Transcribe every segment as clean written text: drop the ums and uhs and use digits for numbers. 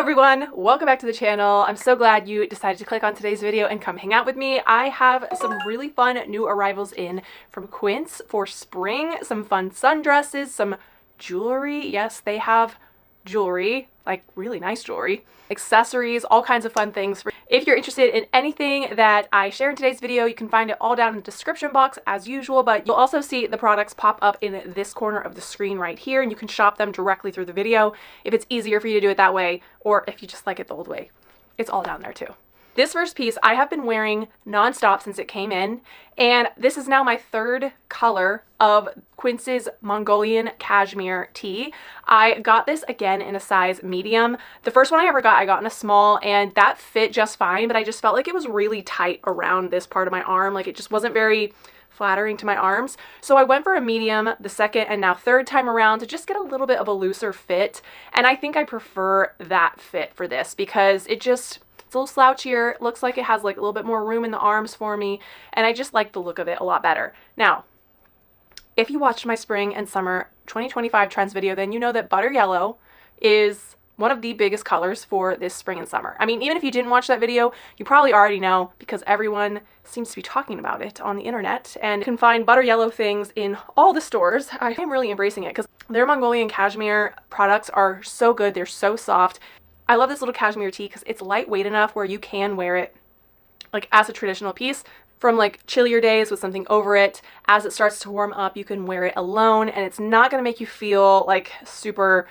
Everyone, welcome back to the channel. I'm so glad you decided to click on today's video and come hang out with me. I have some really fun new arrivals in from Quince for spring, some fun sundresses, some jewelry. Yes, they have jewelry, like really nice jewelry, accessories, all kinds of fun things. If you're interested in anything that I share in today's video, you can find it all down in the description box as usual, but you'll also see the products pop up in this corner of the screen right here, and you can shop them directly through the video if it's easier for you to do it that way, or if you just like it the old way. It's all down there too. This first piece I have been wearing nonstop since it came in, and this is now my third color of Quince's Mongolian cashmere tee. I got this again in a size medium. The first one I ever got, I got in a small, and that fit just fine, but I just felt like it was really tight around this part of my arm. Like it just wasn't very flattering to my arms. So I went for a medium the second and now third time around to just get a little bit of a looser fit. And I think I prefer that fit for this because it's a little slouchier. It looks like it has like a little bit more room in the arms for me, and I just like the look of it a lot better. Now, if you watched my spring and summer 2025 trends video, then you know that butter yellow is one of the biggest colors for this spring and summer. I mean, even if you didn't watch that video, you probably already know because everyone seems to be talking about it on the internet, and you can find butter yellow things in all the stores. I am really embracing it because their Mongolian cashmere products are so good. They're so soft. I love this little cashmere tee because it's lightweight enough where you can wear it like as a traditional piece from like chillier days with something over it. As it starts to warm up, you can wear it alone, and it's not going to make you feel like super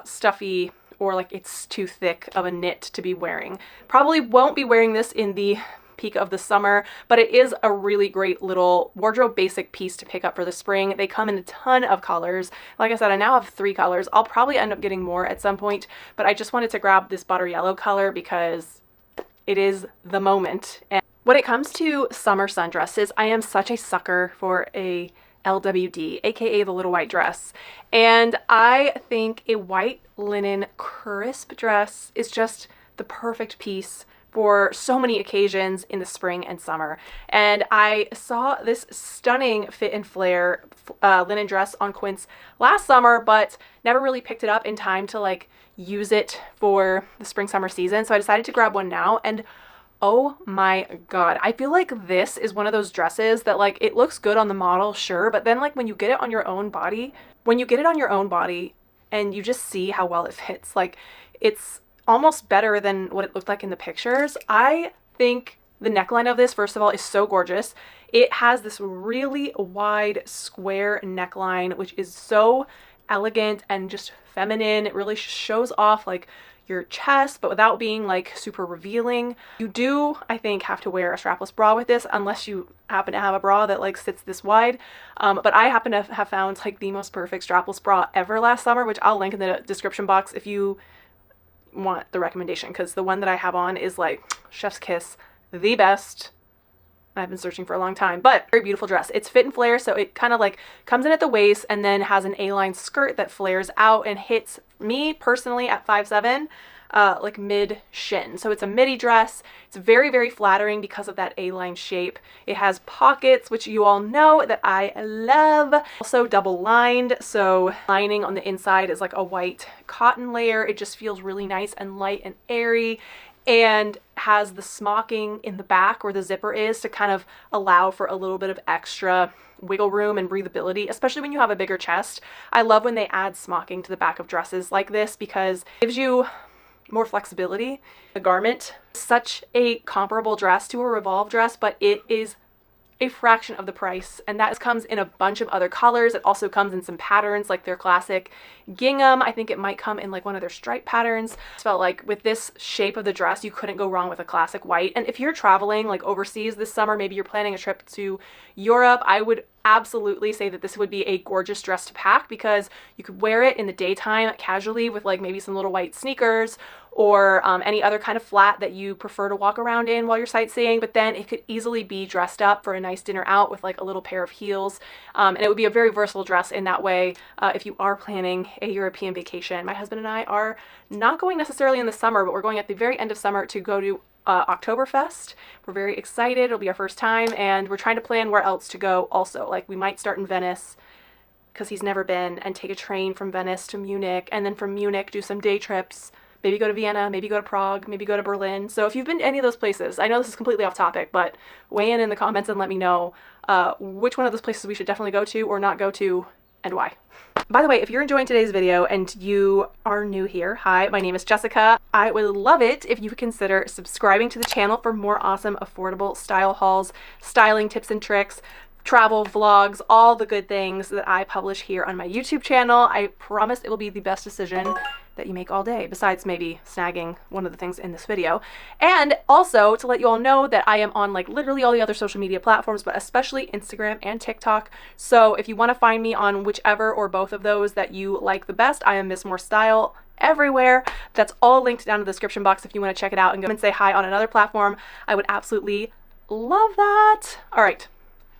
stuffy or like it's too thick of a knit to be wearing. Probably won't be wearing this in the peak of the summer, but it is a really great little wardrobe basic piece to pick up for the spring. They come in a ton of colors. Like I said, I now have 3 colors. I'll probably end up getting more at some point, but I just wanted to grab this butter yellow color because it is the moment. And when it comes to summer sundresses, I am such a sucker for a LWD, aka the little white dress. And I think a white linen crisp dress is just the perfect piece for so many occasions in the spring and summer. And I saw this stunning fit and flare linen dress on Quince last summer, but never really picked it up in time to like use it for the spring summer season. So I decided to grab one now, and oh my God, I feel like this is one of those dresses that like it looks good on the model, sure, but then like when you get it on your own body, and you just see how well it fits, like it's almost better than what it looked like in the pictures. I think the neckline of this, first of all, is so gorgeous. It has this really wide square neckline, which is so elegant and just feminine. It really shows off like your chest, but without being like super revealing. You do, I think, have to wear a strapless bra with this unless you happen to have a bra that like sits this wide. But I happen to have found like the most perfect strapless bra ever last summer, which I'll link in the description box if you want the recommendation, because the one that I have on is like chef's kiss, the best. I've been searching for a long time, but very beautiful dress. It's fit and flare, so it kind of like comes in at the waist and then has an A-line skirt that flares out and hits me personally at 5'7", like mid shin. So it's a midi dress. It's very, very flattering because of that A-line shape. It has pockets, which you all know that I love. Also double lined, so lining on the inside is like a white cotton layer. It just feels really nice and light and airy, and has the smocking in the back where the zipper is to kind of allow for a little bit of extra wiggle room and breathability, especially when you have a bigger chest. I love when they add smocking to the back of dresses like this because it gives you more flexibility. The garment is such a comparable dress to a Revolve dress, but it is a fraction of the price, and that comes in a bunch of other colors. It also comes in some patterns like their classic gingham. I think it might come in like one of their stripe patterns. I felt like with this shape of the dress, you couldn't go wrong with a classic white. And if you're traveling like overseas this summer, maybe you're planning a trip to Europe, I would absolutely say that this would be a gorgeous dress to pack because you could wear it in the daytime casually with like maybe some little white sneakers or any other kind of flat that you prefer to walk around in while you're sightseeing, but then it could easily be dressed up for a nice dinner out with like a little pair of heels, and it would be a very versatile dress in that way if you are planning a European vacation. My husband and I are not going necessarily in the summer, but we're going at the very end of summer to go to Oktoberfest. We're very excited. It'll be our first time, and we're trying to plan where else to go also. Like we might start in Venice because he's never been, and take a train from Venice to Munich, and then from Munich do some day trips maybe go to Vienna, maybe go to Prague, maybe go to Berlin. So if you've been to any of those places, I know this is completely off topic, but weigh in the comments and let me know which one of those places we should definitely go to or not go to and why. By the way, if you're enjoying today's video and you are new here, hi, my name is Jessica. I would love it if you would consider subscribing to the channel for more awesome, affordable style hauls, styling tips and tricks, travel vlogs, all the good things that I publish here on my YouTube channel. I promise it will be the best decision that you make all day, besides maybe snagging one of the things in this video. And also to let you all know that I am on like literally all the other social media platforms, but especially Instagram and TikTok. So if you want to find me on whichever or both of those that you like the best, I am Miss More Style everywhere. That's all linked down in the description box if you want to check it out and go and say hi on another platform. I would absolutely love that. All right,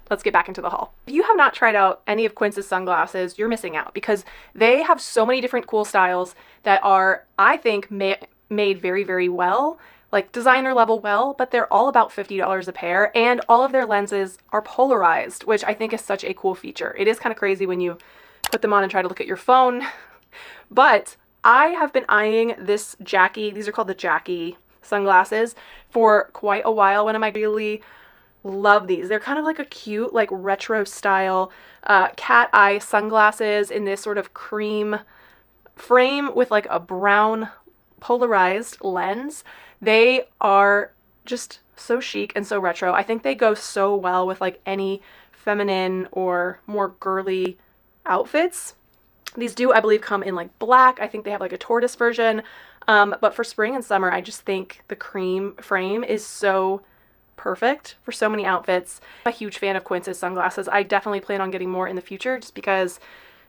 let's get back into the haul. If you have not tried out any of Quince's sunglasses, you're missing out because they have so many different cool styles that are, I think, made very, very well, like designer level well, but they're all about $50 a pair, and all of their lenses are polarized, which I think is such a cool feature. It is kind of crazy when you put them on and try to look at your phone, but I have been eyeing this Jackie, these are called the Jackie sunglasses, for quite a while. One of my really love these. They're kind of like a cute, like retro style cat eye sunglasses in this sort of cream frame with like a brown polarized lens. They are just so chic and so retro. I think they go so well with like any feminine or more girly outfits. These do, I believe, come in like black. I think they have like a tortoise version. But for spring and summer, I just think the cream frame is so perfect for so many outfits. I'm a huge fan of Quince's sunglasses. I definitely plan on getting more in the future just because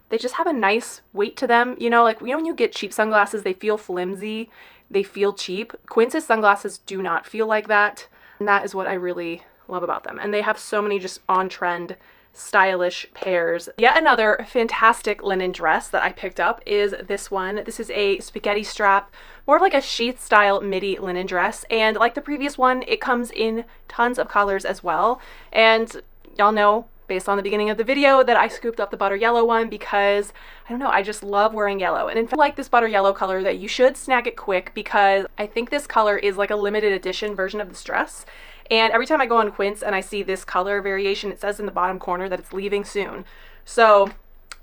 they just have a nice weight to them. You know, like, you know, when you get cheap sunglasses, they feel flimsy, they feel cheap. Quince's sunglasses do not feel like that. And that is what I really love about them. And they have so many just on-trend, stylish pairs. Yet another fantastic linen dress that I picked up is this one. This is a spaghetti strap, more of like a sheath style midi linen dress. And like the previous one, it comes in tons of colors as well. And y'all know, based on the beginning of the video, that I scooped up the butter yellow one because, I don't know, I just love wearing yellow. And in fact, I like this butter yellow color that you should snag it quick because I think this color is like a limited edition version of this dress. And every time I go on Quince and I see this color variation, it says in the bottom corner that it's leaving soon. So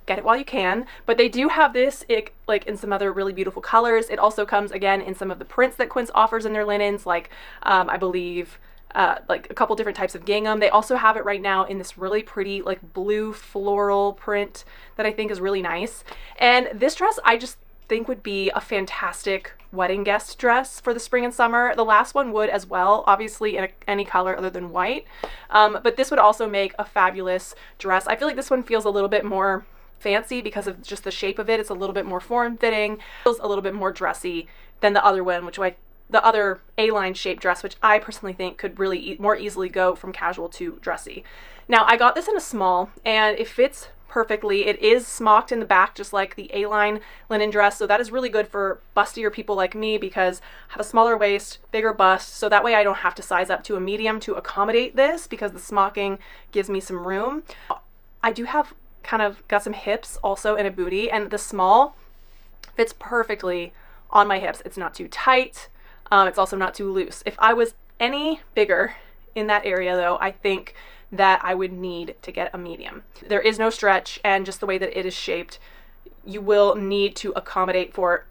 get it while you can. But they do have this like in some other really beautiful colors. It also comes again in some of the prints that Quince offers in their linens, like I believe like a couple different types of gingham. They also have it right now in this really pretty like blue floral print that I think is really nice. And this dress I just think would be a fantastic wedding guest dress for the spring and summer. The last one would as well, obviously in any color other than white. But this would also make a fabulous dress. I feel like this one feels a little bit more fancy because of just the shape of it. It's a little bit more form-fitting, feels a little bit more dressy than the other one, the other A-line shaped dress, which I personally think could really more easily go from casual to dressy. Now, I got this in a small, and it fits perfectly. It is smocked in the back, just like the A-line linen dress, so that is really good for bustier people like me because I have a smaller waist, bigger bust, so that way I don't have to size up to a medium to accommodate this because the smocking gives me some room. I do have kind of got some hips also in a booty, and the small fits perfectly on my hips. It's not too tight. It's also not too loose. If I was any bigger in that area though, I think that I would need to get a medium. There is no stretch, and just the way that it is shaped, you will need to accommodate for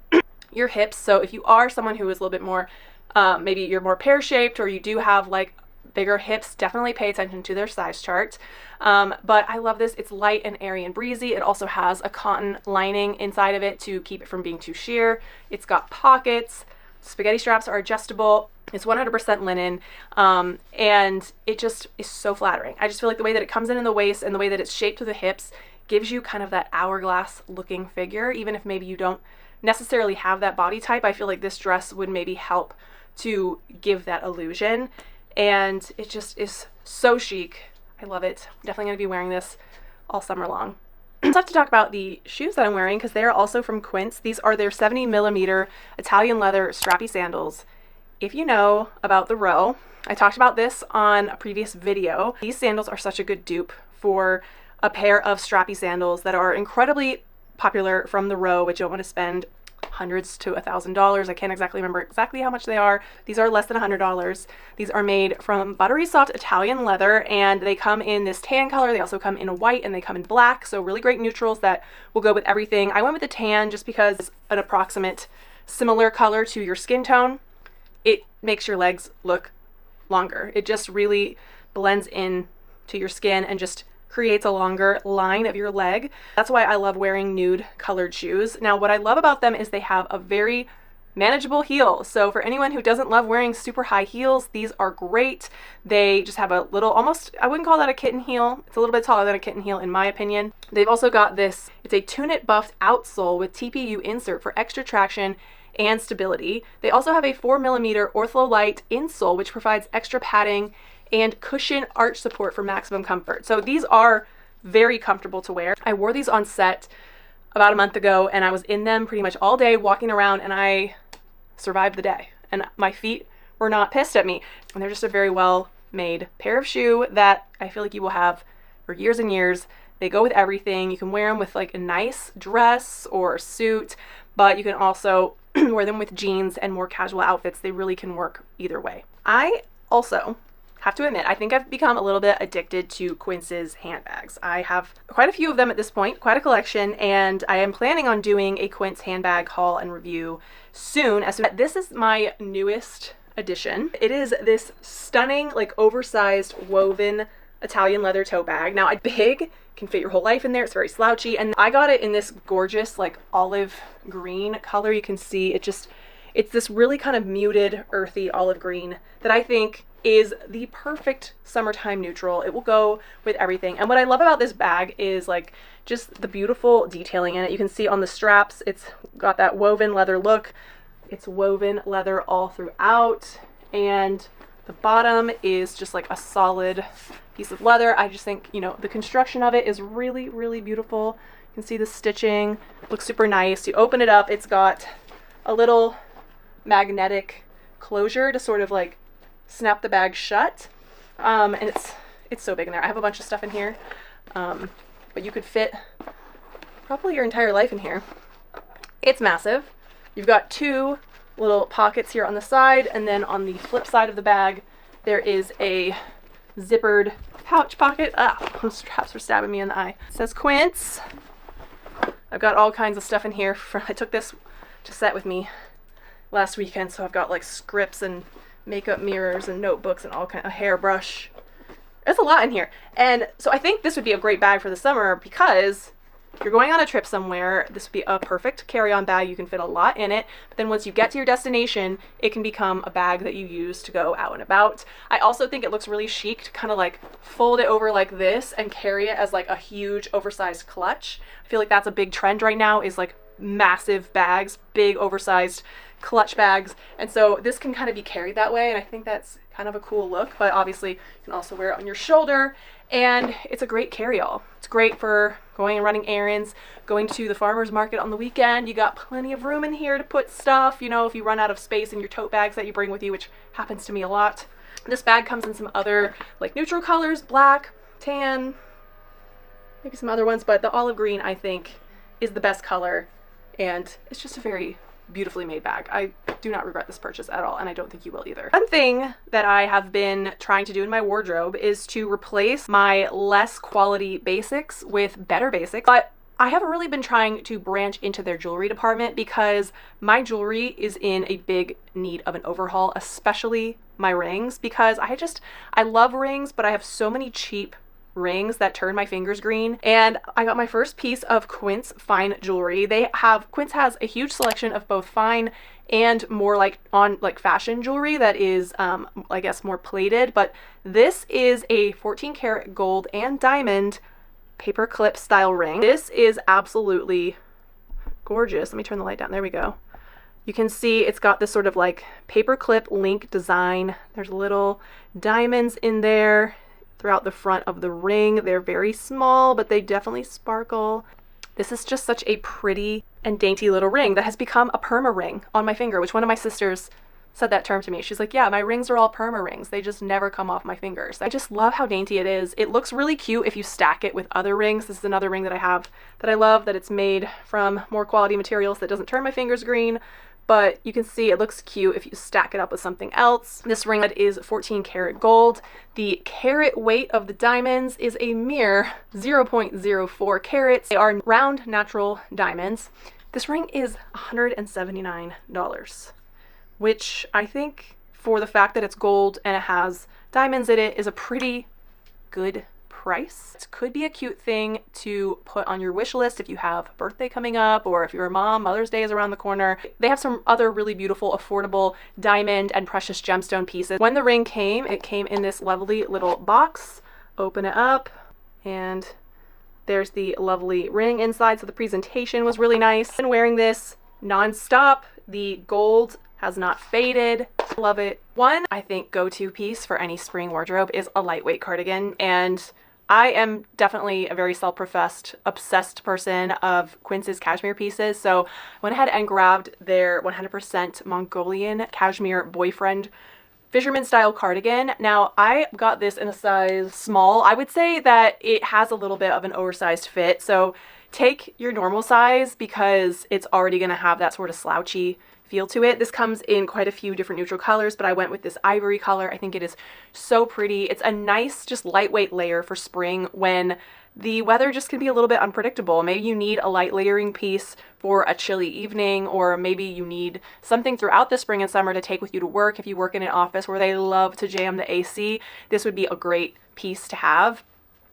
your hips. So if you are someone who is a little bit more, maybe you're more pear-shaped or you do have like bigger hips, definitely pay attention to their size chart. But I love this. It's light and airy and breezy. It also has a cotton lining inside of it to keep it from being too sheer. It's got pockets. Spaghetti straps are adjustable. It's 100% linen, and it just is so flattering. I just feel like the way that it comes in the waist and the way that it's shaped to the hips gives you kind of that hourglass looking figure. Even if maybe you don't necessarily have that body type, I feel like this dress would maybe help to give that illusion, and it just is so chic. I love it. I'm definitely going to be wearing this all summer long. I also have to talk about the shoes that I'm wearing because they are also from Quince. These are their 70mm Italian leather strappy sandals. If you know about the Row, I talked about this on a previous video. These sandals are such a good dupe for a pair of strappy sandals that are incredibly popular from the Row, which you don't want to spend hundreds to $1,000. I can't exactly remember exactly how much they are. These are less than $100. These are made from buttery soft Italian leather, and they come in this tan color. They also come in a white, and they come in black. So really great neutrals that will go with everything. I went with the tan just because it's an approximate similar color to your skin tone. It makes your legs look longer. It just really blends in to your skin and just creates a longer line of your leg. That's why I love wearing nude colored shoes. Now, what I love about them is they have a very manageable heel. So for anyone who doesn't love wearing super high heels, these are great. They just have a little, almost, I wouldn't call that a kitten heel. It's a little bit taller than a kitten heel in my opinion. They've also got this, it's a tunic buffed outsole with TPU insert for extra traction and stability. They also have a 4mm Ortholite insole, which provides extra padding and cushion arch support for maximum comfort. So these are very comfortable to wear. I wore these on set about a month ago, and I was in them pretty much all day walking around, and I survived the day. And my feet were not pissed at me. And they're just a very well made pair of shoe that I feel like you will have for years and years. They go with everything. You can wear them with like a nice dress or suit, but you can also wear them with jeans and more casual outfits. They really can work either way. I also have to admit, I think I've become a little bit addicted to Quince's handbags. I have quite a few of them at this point, quite a collection, and I am planning on doing a Quince handbag haul and review soon. This is my newest addition. It is this stunning, like oversized woven Italian leather tote bag. Now, it's big, can fit your whole life in there. It's very slouchy, and I got it in this gorgeous like olive green color. You can see it's this really kind of muted, earthy olive green that I think is the perfect summertime neutral. It will go with everything. And what I love about this bag is like just the beautiful detailing in it. You can see on the straps, it's got that woven leather look. It's woven leather all throughout. And the bottom is just like a solid piece of leather. I just think, you know, the construction of it is really, really beautiful. You can see the stitching, looks super nice. You open it up, it's got a little magnetic closure to sort of like snap the bag shut, and it's so big in there. I have a bunch of stuff in here, but you could fit probably your entire life in here. It's massive. You've got two little pockets here on the side, and then on the flip side of the bag there is a zippered pouch pocket. Those straps are stabbing me in the eye. It says Quince. I've got all kinds of stuff in here. I took this to set with me last weekend, so I've got like scripts and makeup mirrors and notebooks and all kind of hairbrush. There's a lot in here. And so I think this would be a great bag for the summer because you're going on a trip somewhere. This would be a perfect carry-on bag. You can fit a lot in it. But then once you get to your destination, it can become a bag that you use to go out and about. I also think it looks really chic to kind of like fold it over like this and carry it as like a huge oversized clutch. I feel like that's a big trend right now, is like massive bags, big oversized clutch bags, and so this can kind of be carried that way, and I think that's kind of a cool look. But obviously you can also wear it on your shoulder, and it's a great carry-all. It's great for going and running errands, going to the farmer's market on the weekend. You got plenty of room in here to put stuff, you know, if you run out of space in your tote bags that you bring with you, which happens to me a lot. This bag comes in some other like neutral colors, black, tan, maybe some other ones, but the olive green I think is the best color, and it's just a very beautifully made bag. I do not regret this purchase at all, and I don't think you will either. One thing that I have been trying to do in my wardrobe is to replace my less quality basics with better basics, but I haven't really been trying to branch into their jewelry department because my jewelry is in a big need of an overhaul, especially my rings, because I love rings, but I have so many cheap rings that turn my fingers green. And I got my first piece of Quince fine jewelry. Quince has a huge selection of both fine and more like fashion jewelry that is I guess more plated, but this is a 14 karat gold and diamond paper clip style ring. This is absolutely gorgeous. Let me turn the light down. There we go. You can see it's got this sort of like paper clip link design. There's little diamonds in there throughout the front of the ring. They're very small, but they definitely sparkle. This is just such a pretty and dainty little ring that has become a perma ring on my finger, which one of my sisters said that term to me. She's like, yeah, my rings are all perma rings. They just never come off my fingers. I just love how dainty it is. It looks really cute if you stack it with other rings. This is another ring that I have that I love, that it's made from more quality materials that doesn't turn my fingers green. But you can see it looks cute if you stack it up with something else. This ringlet is 14 karat gold. The carat weight of the diamonds is a mere 0.04 carats. They are round natural diamonds. This ring is $179, which I think for the fact that it's gold and it has diamonds in it is a pretty good price. It could be a cute thing to put on your wish list if you have a birthday coming up, or if you're a mom, Mother's Day is around the corner. They have some other really beautiful, affordable diamond and precious gemstone pieces. When the ring came, it came in this lovely little box. Open it up and there's the lovely ring inside. So the presentation was really nice. I've been wearing this non-stop. The gold has not faded. Love it. One, I think, go-to piece for any spring wardrobe is a lightweight cardigan, and I am definitely a very self-professed obsessed person of Quince's cashmere pieces, so I went ahead and grabbed their 100% Mongolian cashmere boyfriend fisherman style cardigan. Now, I got this in a size small. I would say that it has a little bit of an oversized fit, so take your normal size because it's already going to have that sort of slouchy feel to it. This comes in quite a few different neutral colors, but I went with this ivory color. I think it is so pretty. It's a nice, just lightweight layer for spring when the weather just can be a little bit unpredictable. Maybe you need a light layering piece for a chilly evening, or maybe you need something throughout the spring and summer to take with you to work. If you work in an office where they love to jam the AC, this would be a great piece to have.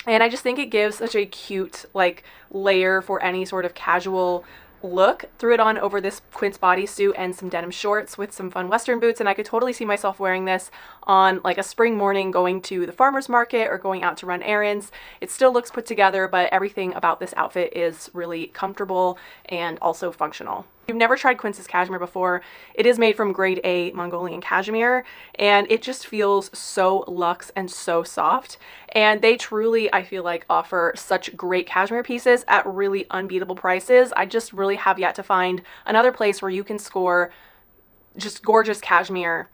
And I just think it gives such a cute like layer for any sort of casual look. Threw it on over this Quince bodysuit and some denim shorts with some fun Western boots, and I could totally see myself wearing this on like a spring morning going to the farmer's market or going out to run errands. It still looks put together, but everything about this outfit is really comfortable and also functional. If you've never tried Quince's cashmere before, it is made from grade A Mongolian cashmere, and it just feels so luxe and so soft. And they truly, I feel like, offer such great cashmere pieces at really unbeatable prices. I just really have yet to find another place where you can score just gorgeous cashmere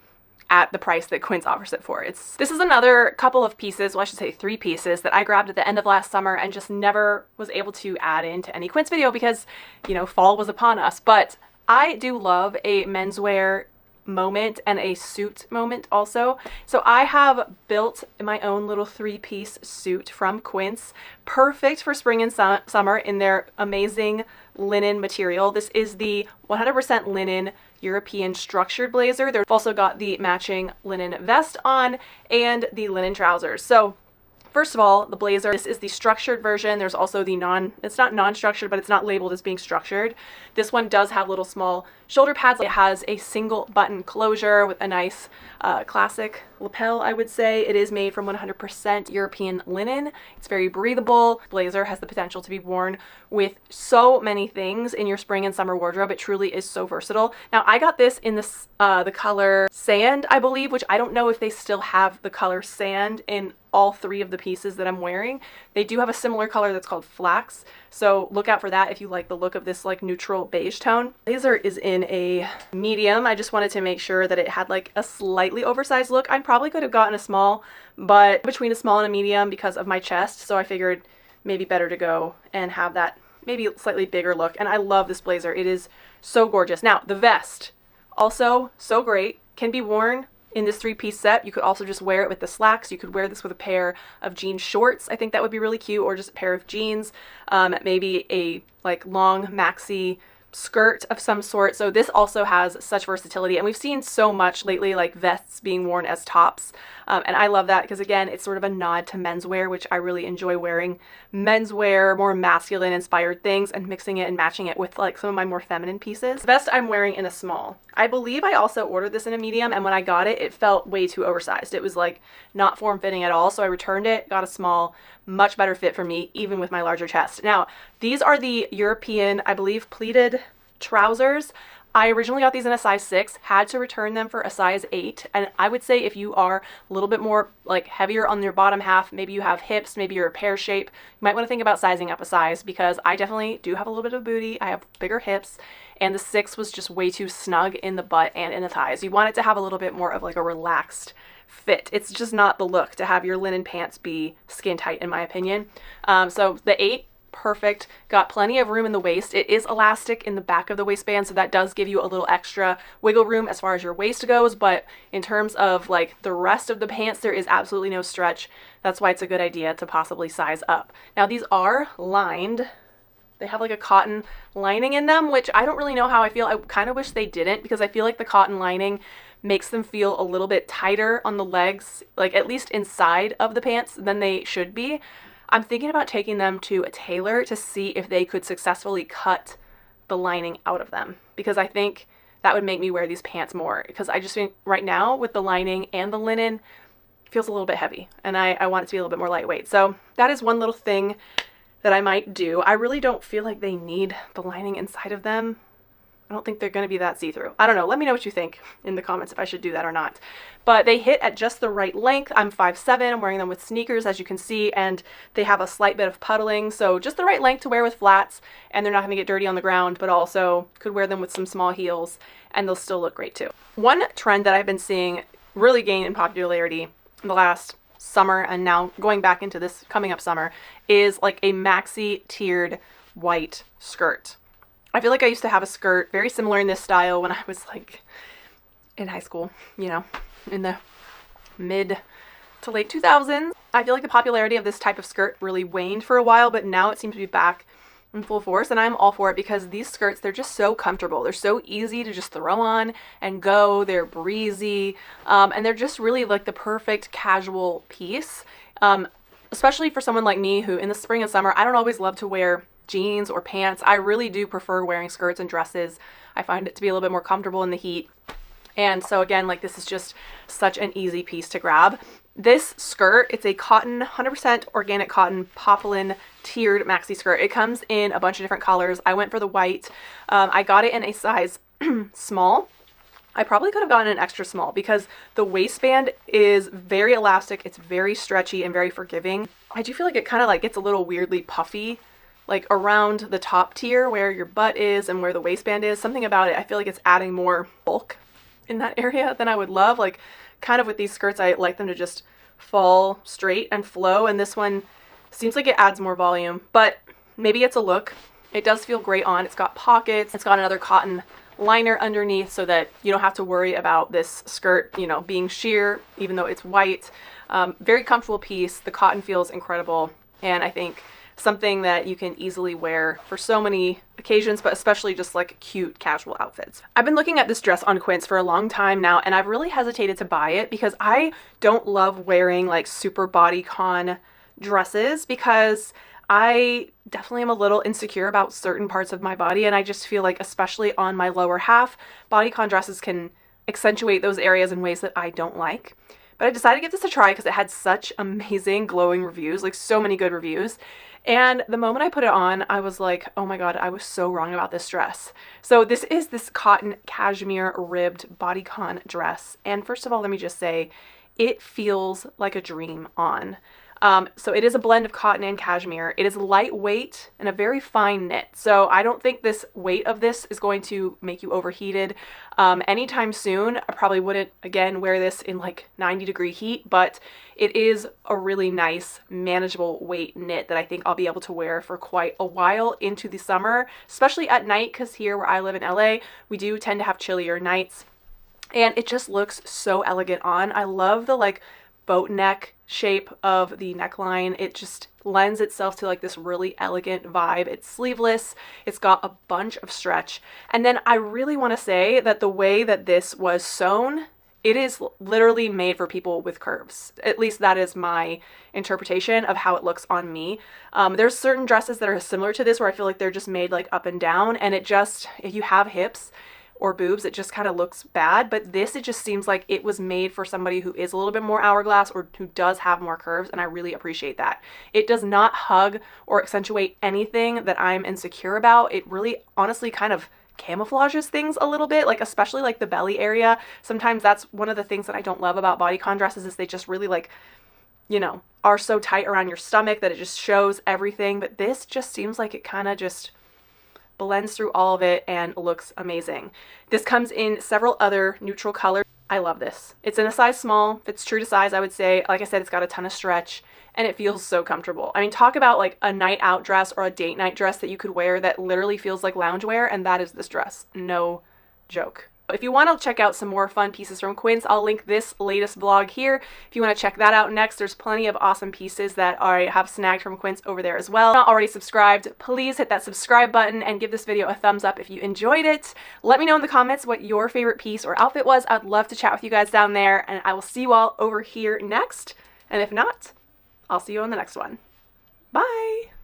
at the price that Quince offers it for. This is another couple of pieces, well, I should say 3 pieces, that I grabbed at the end of last summer and just never was able to add into any Quince video because, you know, fall was upon us. But I do love a menswear moment and a suit moment also. So I have built my own little 3-piece suit from Quince, perfect for spring and summer in their amazing linen material. This is the 100% linen European structured blazer. They've also got the matching linen vest on and the linen trousers. So first of all, the blazer, this is the structured version. There's also the it's not non-structured, but it's not labeled as being structured. This one does have little small shoulder pads. It has a single button closure with a nice classic lapel, I would say. It is made from 100% European linen. It's very breathable. Blazer has the potential to be worn with so many things in your spring and summer wardrobe. It truly is so versatile. Now, I got this in this the color sand, I believe, which I don't know if they still have the color sand in all 3 of the pieces that I'm wearing. They do have a similar color that's called flax, so look out for that if you like the look of this like neutral beige tone. Blazer is in a medium. I just wanted to make sure that it had like a slightly oversized look. I probably could have gotten a small, but between a small and a medium because of my chest, so I figured maybe better to go and have that maybe slightly bigger look. And I love this blazer. It is so gorgeous. Now, the vest, also so great, can be worn in this 3-piece set. You could also just wear it with the slacks. You could wear this with a pair of jean shorts. I think that would be really cute, or just a pair of jeans, maybe a like long maxi skirt of some sort. So this also has such versatility, and we've seen so much lately like vests being worn as tops, and I love that because again, it's sort of a nod to menswear, which I really enjoy wearing menswear, more masculine inspired things, and mixing it and matching it with like some of my more feminine pieces. The vest I'm wearing in a small. I believe I also ordered this in a medium, and when I got it, it felt way too oversized. It was like not form-fitting at all, so I returned it, got a small, much better fit for me, even with my larger chest. Now, these are the European, I believe, pleated trousers. I originally got these in a size 6, had to return them for a size 8. And I would say if you are a little bit more like heavier on your bottom half, maybe you have hips, maybe you're a pear shape, you might want to think about sizing up a size, because I definitely do have a little bit of booty. I have bigger hips, and the 6 was just way too snug in the butt and in the thighs. You want it to have a little bit more of like a relaxed fit. It's just not the look to have your linen pants be skin tight, in my opinion. So the 8, perfect. Got plenty of room in the waist. It is elastic in the back of the waistband, so that does give you a little extra wiggle room as far as your waist goes, but in terms of like the rest of the pants, there is absolutely no stretch. That's why it's a good idea to possibly size up. Now these are lined. They have like a cotton lining in them, which I don't really know how I feel. I kind of wish they didn't, because I feel like the cotton lining makes them feel a little bit tighter on the legs, like at least inside of the pants, than they should be. I'm thinking about taking them to a tailor to see if they could successfully cut the lining out of them, because I think that would make me wear these pants more, because I just think right now with the lining and the linen, it feels a little bit heavy, and I want it to be a little bit more lightweight. So that is one little thing that I might do. I really don't feel like they need the lining inside of them. I don't think they're going to be that see-through. I don't know. Let me know what you think in the comments if I should do that or not. But they hit at just the right length. I'm 5'7". I'm wearing them with sneakers, as you can see, and they have a slight bit of puddling. So just the right length to wear with flats, and they're not going to get dirty on the ground, but also could wear them with some small heels, and they'll still look great too. One trend that I've been seeing really gain in popularity in the last summer, and now going back into this coming up summer, is like a maxi tiered white skirt. I feel like I used to have a skirt very similar in this style when I was like in high school, you know, in the mid to late 2000s. I feel like the popularity of this type of skirt really waned for a while, but now it seems to be back in full force, and I'm all for it, because these skirts, they're just so comfortable. They're so easy to just throw on and go. They're breezy, and they're just really like the perfect casual piece, especially for someone like me who in the spring and summer, I don't always love to wear jeans or pants. I really do prefer wearing skirts and dresses. I find it to be a little bit more comfortable in the heat. And so again, like this is just such an easy piece to grab. This skirt, it's a cotton, 100% organic cotton poplin tiered maxi skirt. It comes in a bunch of different colors. I went for the white. I got it in a size small. I probably could have gotten an extra small, because the waistband is very elastic. It's very stretchy and very forgiving. I do feel like it kind of like gets a little weirdly puffy, like around the top tier where your butt is and where the waistband is. Something about it, I feel like it's adding more bulk in that area than I would love. Like kind of with these skirts, I like them to just fall straight and flow, and this one seems like it adds more volume, but maybe it's a look. It does feel great on. It's got pockets. It's got another cotton liner underneath so that you don't have to worry about this skirt, you know, being sheer, even though it's white. Very comfortable piece. The cotton feels incredible, and I think something that you can easily wear for so many occasions, but especially just like cute casual outfits. I've been looking at this dress on Quince for a long time now, and I've really hesitated to buy it because I don't love wearing like super bodycon dresses, because I definitely am a little insecure about certain parts of my body, and I just feel like, especially on my lower half, bodycon dresses can accentuate those areas in ways that I don't like. But I decided to give this a try because it had such amazing glowing reviews, like so many good reviews. And the moment I put it on, I was like, oh my God, I was so wrong about this dress. So this is this cotton cashmere ribbed bodycon dress. And first of all, let me just say, it feels like a dream on. So it is a blend of cotton and cashmere. It is lightweight and a very fine knit. So I don't think this weight of this is going to make you overheated anytime soon. I probably wouldn't, again, wear this in like 90-degree heat, but it is a really nice, manageable weight knit that I think I'll be able to wear for quite a while into the summer, especially at night, because here where I live in LA, we do tend to have chillier nights. And it just looks so elegant on. I love the like boat neck shape of the neckline. It just lends itself to like this really elegant vibe. It's sleeveless. It's got a bunch of stretch. And then I really want to say that the way that this was sewn, it is literally made for people with curves. At least that is my interpretation of how it looks on me. There's certain dresses that are similar to this where I feel like they're just made like up and down, and it just, if you have hips or boobs, it just kind of looks bad. But this, it just seems like it was made for somebody who is a little bit more hourglass or who does have more curves, and I really appreciate that. It does not hug or accentuate anything that I'm insecure about. It really honestly kind of camouflages things a little bit, like especially like the belly area. Sometimes that's one of the things that I don't love about bodycon dresses is they just really like, you know, are so tight around your stomach that it just shows everything. But this just seems like it kind of just blends through all of it and looks amazing. This comes in several other neutral colors. I love this. It's in a size small, fits true to size, I would say. Like I said, it's got a ton of stretch and it feels so comfortable. I mean, talk about like a night out dress or a date night dress that you could wear that literally feels like loungewear, and that is this dress. No joke. If you want to check out some more fun pieces from Quince, I'll link this latest vlog here. If you want to check that out next, there's plenty of awesome pieces that I have snagged from Quince over there as well. If you're not already subscribed, please hit that subscribe button and give this video a thumbs up if you enjoyed it. Let me know in the comments what your favorite piece or outfit was. I'd love to chat with you guys down there, and I will see you all over here next. And if not, I'll see you on the next one. Bye!